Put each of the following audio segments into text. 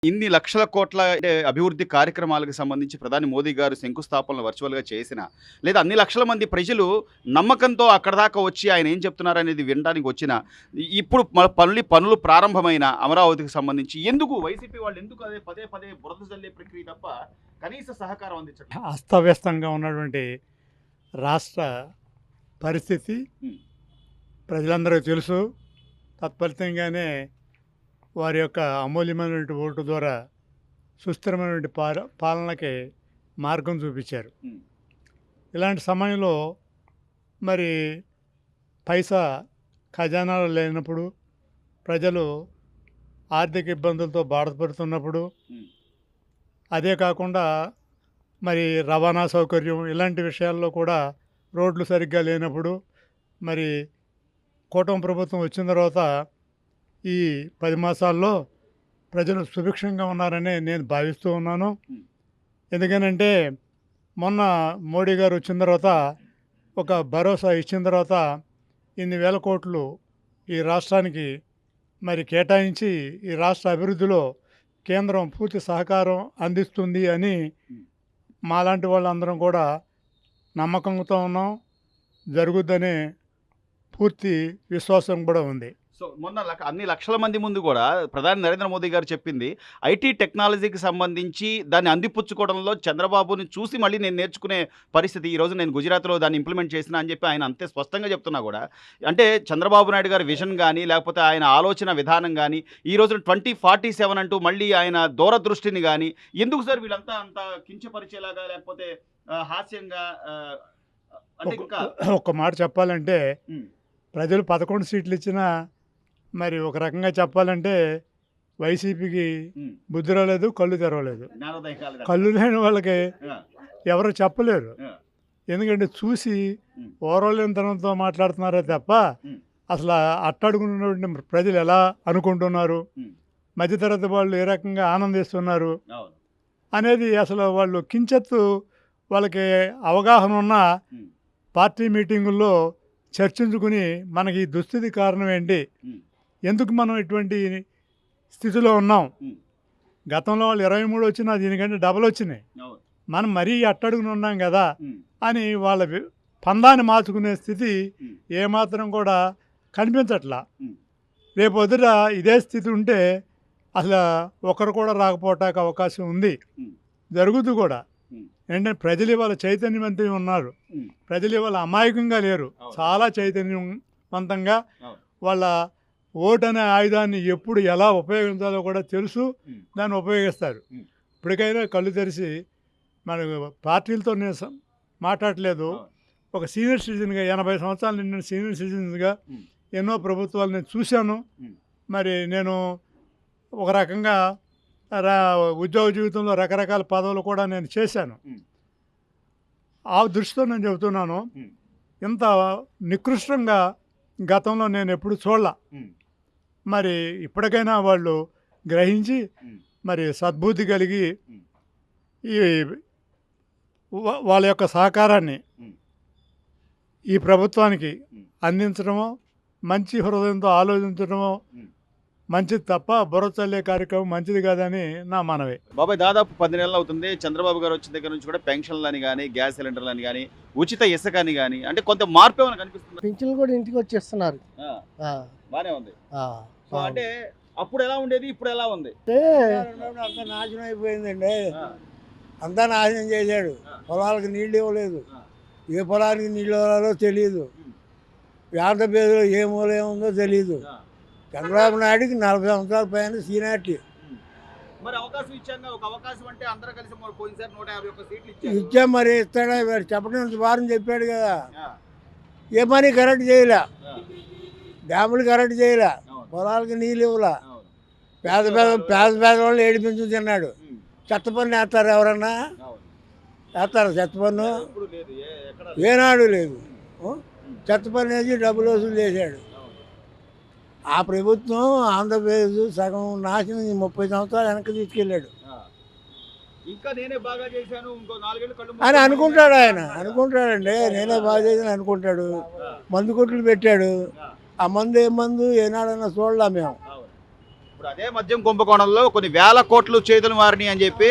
ఇన్ని లక్షల కోట్ల అభివృద్ధి కార్యక్రమాలకు సంబంధించి ప్రధాని మోదీ గారు శంకుస్థాపనలు వర్చువల్‌గా చేసిన, లేదా అన్ని లక్షల మంది ప్రజలు నమ్మకంతో అక్కడి దాకా వచ్చి ఆయన ఏం చెప్తున్నారనేది వినడానికి వచ్చిన, ఇప్పుడు పనులు ప్రారంభమైన అమరావతికి సంబంధించి ఎందుకు వైసీపీ వాళ్ళు ఎందుకు అదే పదే పదే బురద జల్లే ప్రక్రియ తప్ప కనీస సహకారం అందించట్లేదు? అస్తవ్యస్తంగా ఉన్నటువంటి రాష్ట్ర పరిస్థితి హ్మ్. ప్రజలందరికీ తెలుసు. తత్ఫలితంగానే వారి యొక్క అమూల్యమైనటువంటి ఓటు ద్వారా సుస్థిరమైనటువంటి పాలనకి మార్గం చూపించారు. హ్మ్. ఇలాంటి సమయంలో మరి పైసా ఖజానాలో లేనప్పుడు, ప్రజలు ఆర్థిక ఇబ్బందులతో బాధపడుతున్నప్పుడు, హ్మ్. అదే కాకుండా మరి రవాణా సౌకర్యం ఇలాంటి విషయాల్లో కూడా రోడ్లు సరిగ్గా లేనప్పుడు, మరి కూటమి ప్రభుత్వం వచ్చిన తర్వాత ఈ 10 మాసాల్లో ప్రజలు సుభిక్షంగా ఉన్నారని నేను భావిస్తూ ఉన్నాను. హ్మ్. ఎందుకనంటే మొన్న మోడీ గారు వచ్చిన తర్వాత ఒక భరోసా ఇచ్చిన తర్వాత ఇన్ని వేల కోట్లు ఈ రాష్ట్రానికి మరి కేటాయించి ఈ రాష్ట్ర అభివృద్ధిలో కేంద్రం పూర్తి సహకారం అందిస్తుంది అని మాలాంటి వాళ్ళందరం కూడా నమ్మకంతో ఉన్నాం. జరుగుద్దనే పూర్తి విశ్వాసం కూడా ఉంది. సో మొన్న అన్ని లక్షల మంది ముందు కూడా ప్రధాని నరేంద్ర మోదీ గారు చెప్పింది ఐటీ టెక్నాలజీకి సంబంధించి దాన్ని అందిపుచ్చుకోవడంలో చంద్రబాబుని చూసి మళ్ళీ నేను నేర్చుకునే పరిస్థితి ఈరోజు నేను గుజరాత్లో దాన్ని ఇంప్లిమెంట్ చేసిన అని చెప్పి ఆయన అంతే స్పష్టంగా చెప్తున్నా కూడా, అంటే చంద్రబాబు నాయుడు గారి విజన్ కానీ లేకపోతే ఆయన ఆలోచన విధానం కానీ ఈ రోజున 2047 అంటూ మళ్ళీ ఆయన దూరదృష్టిని కానీ ఎందుకు సార్ వీళ్ళంతా అంత కించపరిచేలాగా లేకపోతే హాస్యంగా అంటే ఇంకా ఒక్క మాట చెప్పాలంటే ఉమ్, ప్రజలు 11 సీట్లు ఇచ్చినా మరి ఒక రకంగా చెప్పాలంటే వైసీపీకి ఉమ్, బుద్ధి రాలేదు, కళ్ళు తెరవలేదు. జ్ఞానోదయం కాలేదు. కళ్ళు లేని వాళ్ళకి ఆ, ఎవరు చెప్పలేరు. ఆ, ఎందుకంటే చూసి ఉమ్, ఓర్వలేనితనంతో మాట్లాడుతున్నారే తప్ప ఉమ్, అసలు అట్టడుగున్నటువంటి ప్రజలు ఎలా అనుకుంటున్నారు, ఉమ్, మధ్యతరగతి వాళ్ళు ఏ రకంగా ఆనందిస్తున్నారు అవును. అనేది అసలు వాళ్ళు కించెత్తు వాళ్ళకి అవగాహన ఉన్న ఉమ్, పార్టీ మీటింగుల్లో చర్చించుకుని మనకి ఈ దుస్థితి కారణం ఏంటి, ఉమ్, ఎందుకు మనం ఇటువంటి స్థితిలో ఉన్నాం, ఉమ్, గతంలో వాళ్ళు 23 వచ్చినా దీనికంటే డబల్ వచ్చినాయి, అవును. మనం మరీ అట్టడుగున ఉన్నాం కదా ఉమ్, అని వాళ్ళ పందాన్ని మార్చుకునే స్థితి ఉమ్, ఏమాత్రం కూడా కనిపించట్లా. ఉమ్, రేపు వద్దుట ఇదే స్థితి ఉంటే అసలు ఒకరు కూడా రాకపోవటానికి అవకాశం ఉంది, ఉమ్, జరుగుతూ కూడా. ఉమ్, ఏంటంటే ప్రజలు ఇవాళ చైతన్యవంతంగా ఉన్నారు, ఉమ్, ప్రజలు ఇవాళ అమాయకంగా లేరు, అవును. చాలా చైతన్యవంతంగా అవును. వాళ్ళ ఓటు అనే ఆయుధాన్ని ఎప్పుడు ఎలా ఉపయోగించాలో కూడా తెలుసు, ఉమ్, దాన్ని ఉపయోగిస్తారు. ఉమ్, ఇప్పటికైనా కళ్ళు తెరిచి మన పార్టీలతో నేను మాట్లాడలేదు, అవును. ఒక సీనియర్ సిటిజన్గా 80 సంవత్సరాలు నిండిన సీనియర్ సిటిజన్గా ఉమ్, ఎన్నో ప్రభుత్వాలు నేను చూశాను. ఉమ్, మరి నేను ఒక రకంగా ఉద్యోగ జీవితంలో రకరకాల పదవులు కూడా నేను చేశాను. ఉమ్, ఆ దృష్టితో నేను చెబుతున్నాను, ఉమ్, ఇంత నికృష్టంగా గతంలో నేను ఎప్పుడు చూడలా. ఉమ్, మరి ఇప్పటికైనా వాళ్ళు గ్రహించి ఉమ్, మరి సద్బుద్ధి కలిగి ఉమ్, ఈ వాళ్ళ యొక్క సహకారాన్ని ఉమ్, ఈ ప్రభుత్వానికి ఉమ్, అందించడమో, మంచి హృదయంతో ఆలోచించడమో ఉమ్. మంచిది తప్ప బుర్ర చల్లే కార్యక్రమం మంచిది కాదని నా మనవి. బాబాయ్ దాదాపు 10 నెలలు అవుతుంది చంద్రబాబు గారు వచ్చిన దగ్గర నుంచి కూడా పెన్షన్లని కానీ గ్యాస్ సిలిండర్లని కానీ ఉచిత ఇసుక అని కానీ అంటే కొంత మార్పు ఏమైనా కనిపిస్తుంది? పింఛన్లు కూడా ఇంటికి వచ్చేస్తున్నారు. ఆ, బానే ఉంది. ఆ, సో అంటే అప్పుడు ఎలా ఉండేది, ఇప్పుడు ఎలా ఉంది? అంటే అంతా నాశనం అయిపోయిందండి. ఆ, అంతా నాశనం చేశాడు. ఆ. పొలాలకు నీళ్ళు ఇవ్వలేదు. ఆ, ఏ పొలానికి నీళ్ళు ఇవ్వాలో తెలియదు. ఉమ్, ఆంధ్రప్రదేశ్లో ఏ మూల ఏముందో తెలియదు. ఆ, చంద్రబాబు నాయుడుకి 40 సంవత్సరాల పైన సీనియారిటీ ఉమ్. మరి అవకాశం ఇచ్చాక ఒక అవకాశం అంటే అందరూ కలిసి మరి పోయినసారి 151 సీట్లు ఇచ్చారు. ఇచ్చా, మరి ఇస్తాడా? వాడు చెప్పడం వారం చెప్పాడు కదా. ఆ, ఏ పని కరెక్ట్ చేయలే, ఆ, డ్యాములు కరెక్ట్ చేయలే, అవును, పొలాలకు నీళ్ళు ఇవ్వలే. అవును. పేద వాళ్ళు ఏడిపించు తిన్నాడు. ఉమ్, చెత్త పన్ను వేస్తారు ఎవరన్నా? అవును. వేస్తారు చెత్త పన్ను? ఎప్పుడు లేదు, ఎక్కడ లేదు. ఏనాడు లేదు. ఉమ్, చెత్త పన్ను వేసి డబ్బులు వసూలు చేశాడు. అవును. ఆ ప్రభుత్వం ఆంధ్రప్రదేశ్ సగం నాశనం 30 సంవత్సరాలు వెనక్కి తీసుకెళ్ళాడు ఆ. ఇంకా నేనే బాగా చేశాను ఇంకో 4 ఏళ్ళు కళ్ళు అని అనుకుంటాడు ఆయన. అనుకుంటాడండి, నేనే బాగా చేసిన అనుకుంటాడు. మందు కొట్లు పెట్టాడు. ఆ మందు ఏ మందు ఏనాడన్నా చూడలా మేము. ఇప్పుడు అదే మద్యం కుంభకోణంలో కొన్ని వేల కోట్లు చేతులు మారినాయి అని చెప్పి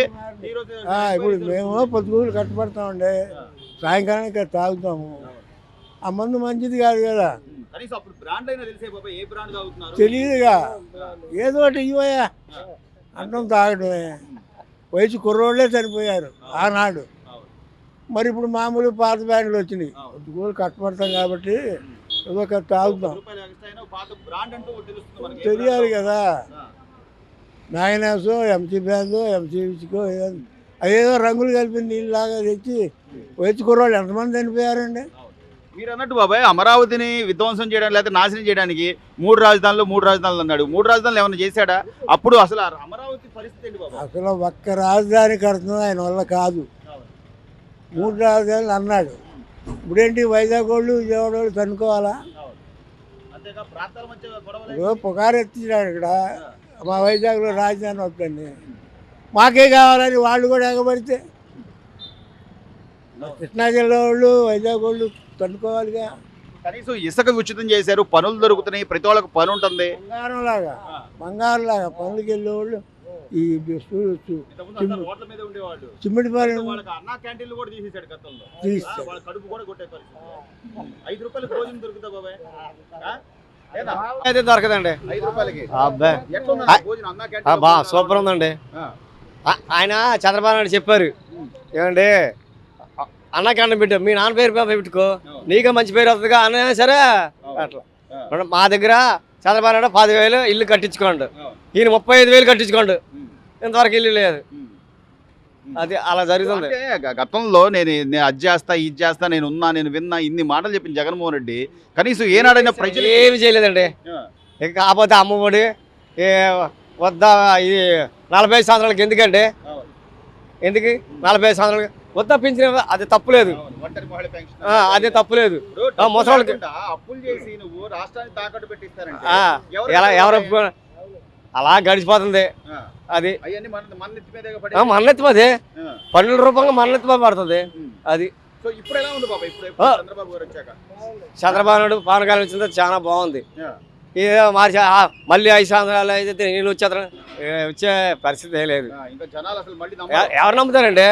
ఈ రోజు ఇప్పుడు మేము పొద్దుగూలు కట్టుబడతామండి, సాయంకాలానికి తాగుతాము. ఆ మందు మంచిది కాదు కదా, కనీసం అప్పుడు బ్రాండ్ అయినా తెలిసే బాబా ఏ బ్రాండ్ తాగుతున్నారు తెలియదుగా. ఏదో ఒకటి ఇవ్వయా అన్నం తాగడమే. వయసు కుర్రోళ్ళే చనిపోయారు ఆనాడు. మరి ఇప్పుడు మామూలు పాత బ్యాండ్లు వచ్చినాయి. పొద్దుగూలు కట్టుబడతాం కాబట్టి ఏదో ఒకటి తాగుతాం. రూపాయలు ఎక్స్ట్రా అయినా పాత బ్రాండ్ అంటూ ఒకటి తెలుస్తుంది మనకి. తెలియాలి కదా, మ్యాగ్నాసో ఎంసీ బ్యాందో ఎంసీ విచ్కో అదేదో రంగులు కలిపి నీళ్ళలాగా తెచ్చి వయసు కుర్రోళ్ళు ఎంతమంది చనిపోయారండి. మీరు అన్నట్టు బాబాయ్ అమరావతిని విధ్వంసం చేయడానికి లేకపోతే నాశనం చేయడానికి మూడు రాజధానులు అన్నాడు. మూడు రాజధానులు ఏమైనా చేశాడా? అప్పుడు అసలు అమరావతి పరిస్థితి ఏంటి బాబాయ్? అసలు ఒక్క రాజధాని కడుతుంది ఆయన వల్ల కాదు. 3 రాజధానులు అన్నాడు. ఇప్పుడేంటి వైజాగ్ వాళ్ళు విజయవాడ వాళ్ళు తనుకోవాలా? అంతేగా ప్రాంతాల మధ్య గొడవలు ఇప్పుడు పుకారు ఎత్తినాడు ఇక్కడ, మా వైజాగ్లో రాజధాని వద్దండి, మాకే కావాలని వాళ్ళు కూడా ఎగబడితే కృష్ణా జిల్లా వాళ్ళు వైజాగ్ వాళ్ళు తనుకోవాలిగా. కనీసం ఇసుక ఉచితం చేశారు, పనులు దొరుకుతున్నాయి, ప్రతి వాళ్ళకి పని ఉంటుంది. బంగారంలాగా పనులకి వెళ్ళేవాళ్ళు ఈ రోడ్ల మీద ఉండేవాళ్ళు సిమెంట్ పని వాళ్ళకి అన్నా క్యాంటీన్లు కూడా తీసేశాడు గతంలో. తీసేశాడు. వాళ్ళ కడుపు కూడా కొట్టే పరిస్థితి. 5 రూపాయలకి భోజనం దొరుకుతా బాబాయ్? లేదా? అయితే దొరకదండి. 5 రూపాయలకి అబ్బా ఎట్లా ఉందండి భోజనం అన్నా క్యాంటీన్? బా సూపర్ ఉందండి. ఆయన చంద్రబాబు నాయుడు చెప్పారు ఏమండి, అన్నకాండం పెట్టు, మీ నాన్న పేరు పెట్టుకో, నీకే మంచి పేరు వస్తుందిగా అన్నా సరే. అట్లా మా దగ్గర చంద్రబాబు నాయుడు 10,000 ఇల్లు కట్టించుకోండు, ఈయన 35,000 కట్టించుకోండు, ఇంతవరకు ఇల్లు లేదు. అది అలా జరుగుతుంది. అంటే గతంలో నేను అది చేస్తా ఇది చేస్తా నేను విన్నా ఇన్ని మాటలు చెప్పిన జగన్మోహన్ రెడ్డి కనీసం ఏనాడైనా ప్రజలు ఏమి చేయలేదండి. ఇక కాకపోతే అమ్మఒడి వద్ద ఇది 45 సంవత్సరాలకి ఎందుకండి, ఎందుకు 45 సంవత్సరాలకి వద్ద పింఛన్ అది తప్పులేదు, ఒంటరి మహిళ పెన్షన్ అది తప్పులేదు. ముసలోళ్ళకి అప్పులు చేసి నువ్వు రాష్ట్రాన్ని తాకట్టు పెట్టిస్తారంటే ఎవరు ఒప్పుకో- అలా గడిచిపోతుంది. అది అవన్నీ మన నెత్తి మీదే మన్నెత్తి పదే పన్నుల రూపంగా మన్నెత్తి పడుతుంది. అది సో ఇప్పుడు ఎలా ఉంది బాబా? ఇప్పుడు చంద్రబాబు గారు వచ్చాక చంద్రబాబు నాయుడు పవన్ కళ్యాణ్ వచ్చింది చాలా బాగుంది. ఏదో మార్చి మళ్ళీ 5 సంవత్సరాలు అయితే నేను వచ్చే పరిస్థితి లేదు. ఇంకా జనాలు అసలు మళ్ళీ ఎవరు నమ్ముతారండి?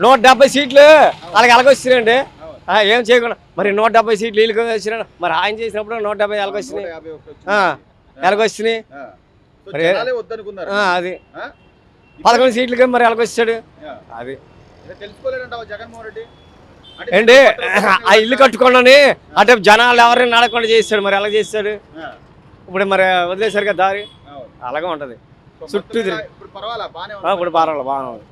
170 సీట్లు వాళ్ళకి ఎలాగొచ్చినాయండి, ఏం చేయకుండా. మరి 170 సీట్లు వీళ్ళకి వచ్చినా, మరి ఆయన చేసినప్పుడు 170 ఎలాగొచ్చినాయి, ఎలాగొచ్చినాయి. అది 11 సీట్లకి మరి ఎలాగొచ్చాడు. అది తెలుసుకోలేదంటావా జగన్మోహన్ రెడ్డి? ఏంటి ఆ ఇల్లు కట్టుకోండి అంటే జనాలు ఎవరైనా నడకుండా చేస్తాడు, మరి ఎలా చేస్తాడు? ఇప్పుడు మరి వదిలేసారు కదా దారి, అలాగే ఉంటది చుట్టూ. ఇప్పుడు పర్వాలా బాగానే ఇప్పుడు పర్వాలేదు, బాగానే ఉంది.